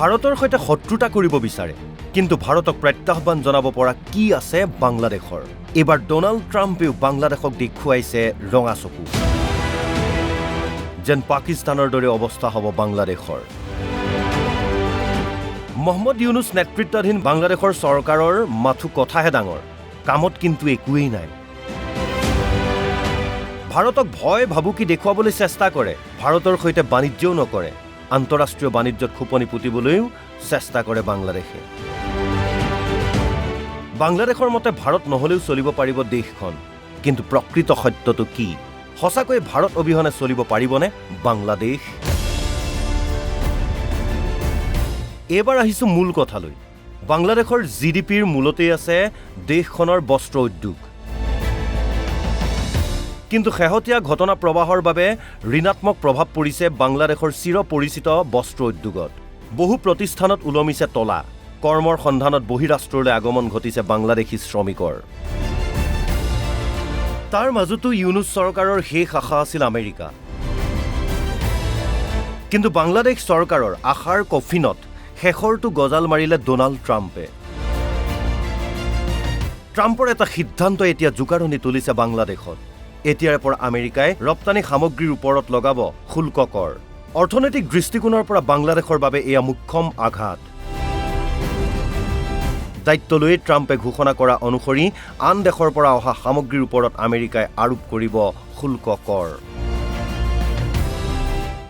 ভাৰতৰ সৈতে শত্ৰুতা কৰিব বিচাৰে কিন্তু ভাৰতক প্ৰত্যাহ্বান জনাব পৰা কি আছে বাংলাদেশৰ এবাৰ ডোনাল্ড ট্ৰাম্পেও বাংলাদেশক দেখুৱাইছে ৰঙা চকু যেন পাকিস্তানৰ দৰে অৱস্থা হ'ব বাংলাদেশৰ মোহাম্মদ ইউনুছ নেতৃত্বাধীন বাংলাদেশৰ চৰকাৰৰ মাথো কথাহে ডাঙৰ কামত কিন্তু একোৱেই নাই ভাৰতক ভয় ভাবুকি দেখুৱাবলৈ চেষ্টা কৰে ভাৰতৰ সৈতে বাণিজ্যও নকৰে আন্তঃৰাষ্ট্ৰীয় বাণিজ্যত খুপনি পুতিবলৈও চেষ্টা কৰে বাংলাদেশে বাংলাদেশৰ মতে ভাৰত নহলেও চলিব পাৰিব দেশখন কিন্তু প্ৰকৃত সত্যটো কি সঁচাকৈ ভাৰত অবিহনে চলিব পাৰিবনে বাংলাদেশ এবাৰ আহিছো মূল কথালৈ বাংলাদেশৰ জিডিপিৰ মূলতে আছে দেশখনৰ বস্ত্ৰ উদ্যোগ কিন্তু শেহতীয়া ঘটনা প্ৰবাহৰ বাবে ঋণাত্মক প্ৰভাৱ পৰিছে বাংলাদেশৰ চিৰ পৰিচিত বস্ত্ৰ উদ্যোগত বহু প্ৰতিষ্ঠানত উলমিছে তলা কৰ্মৰ সন্ধানত বহিৰাষ্ট্ৰলৈ আগমন ঘটিছে বাংলাদেশী শ্ৰমিকৰ তাৰ মাজতো ইউনুছ চৰকাৰৰ শেষ আশা আছিল আমেৰিকা কিন্তু বাংলাদেশ চৰকাৰৰ আশাৰ কফিনত শেষৰটো গজাল মাৰিলে ডোনাল্ড ট্ৰাম্পে ট্ৰাম্পৰ এটা সিদ্ধান্ত এতিয়া জোকাৰণি তুলিছে বাংলাদেশত এতিয়াৰে পৰা আমেৰিকাই ৰপ্তানি সামগ্ৰীৰ ওপৰত লগাব শুল্ক কৰ অৰ্থনৈতিক দৃষ্টিকোণৰ পৰা বাংলাদেশৰ বাবে এয়া মুখ্যম আঘাত দায়িত্ব লৈ ট্ৰাম্পে ঘোষণা কৰা অনুসৰি আন দেশৰ পৰা অহা সামগ্ৰীৰ ওপৰত আমেৰিকাই আৰোপ কৰিব শুল্ক কৰ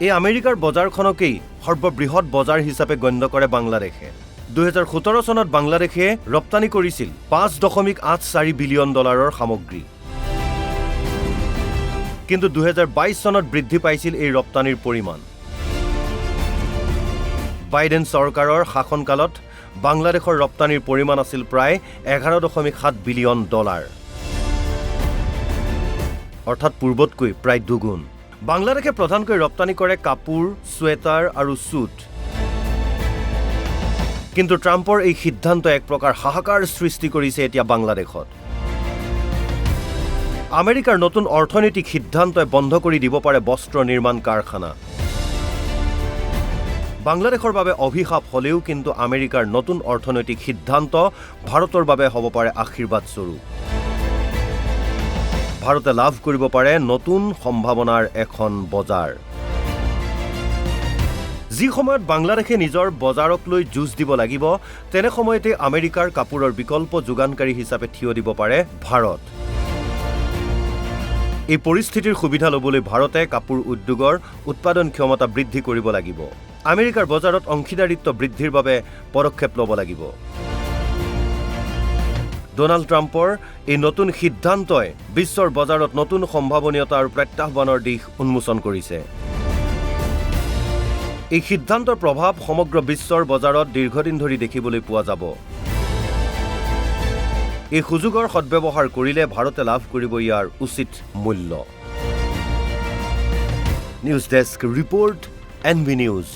এই আমেৰিকাৰ বজাৰখনকেই সৰ্ববৃহৎ বজাৰ হিচাপে গণ্য কৰে বাংলাদেশে 2017 চনত বাংলাদেশে ৰপ্তানি কৰিছিল 5.84 বিলিয়ন ডলাৰৰ সামগ্ৰী কিন্তু 2022 চনত বৃদ্ধি পাইছিল এই ৰপ্তানিৰ পৰিমাণ বাইডেন চৰকাৰৰ শাসনকালত বাংলাদেশৰ ৰপ্তানিৰ পৰিমাণ আছিল প্ৰায় 11.7 বিলিয়ন ডলাৰ অৰ্থাৎ পূৰ্বতকৈ প্ৰায় দুগুণ বাংলাদেশে প্ৰধানকৈ ৰপ্তানি কৰে কাপোৰ সোৱেটাৰ আৰু স্যুট কিন্তু ট্ৰাম্পৰ এই সিদ্ধান্ত এক প্ৰকাৰ হাহাকাৰ সৃষ্টি কৰিছে এতিয়া বাংলাদেশত আমেৰিকাৰ নতুন অৰ্থনৈতিক সিদ্ধান্তই বন্ধ কৰি দিব পাৰে বস্ত্ৰ নিৰ্মাণ কাৰখানা বাংলাদেশৰ বাবে অভিশাপ হলেও কিন্তু আমেৰিকাৰ নতুন অৰ্থনৈতিক সিদ্ধান্ত ভাৰতৰ বাবে হ'ব পাৰে আশীৰ্বাদ স্বৰূপ ভাৰতে লাভ কৰিব পাৰে নতুন সম্ভাৱনাৰ এখন বজাৰ যি সময়ত বাংলাদেশে নিজৰ বজাৰক লৈ যুঁজ দিব লাগিব তেনে সময়তে আমেৰিকাৰ কাপোৰৰ বিকল্প যোগানকাৰী হিচাপে থিয় দিব পাৰে ভাৰত এই পৰিস্থিতিৰ সুবিধা ল'বলৈ ভাৰতে কাপোৰ উদ্যোগৰ উৎপাদন ক্ষমতা বৃদ্ধি কৰিব লাগিব আমেৰিকাৰ বজাৰত অংশীদাৰিত্ব বৃদ্ধিৰ বাবে পদক্ষেপ ল'ব লাগিব ডোনাল্ড ট্ৰাম্পৰ এই নতুন সিদ্ধান্তই বিশ্বৰ বজাৰত নতুন সম্ভাৱনীয়তা আৰু প্ৰত্যাহ্বানৰ দিশ উন্মোচন কৰিছে এই সিদ্ধান্তৰ প্ৰভাৱ সমগ্ৰ বিশ্বৰ বজাৰত দীৰ্ঘদিন ধৰি দেখিবলৈ পোৱা যাব এই সুযোগৰ সদ্ব্যৱহাৰ কৰিলে ভাৰতে লাভ কৰিব ইয়াৰ উচিত মূল্য news desk report NV News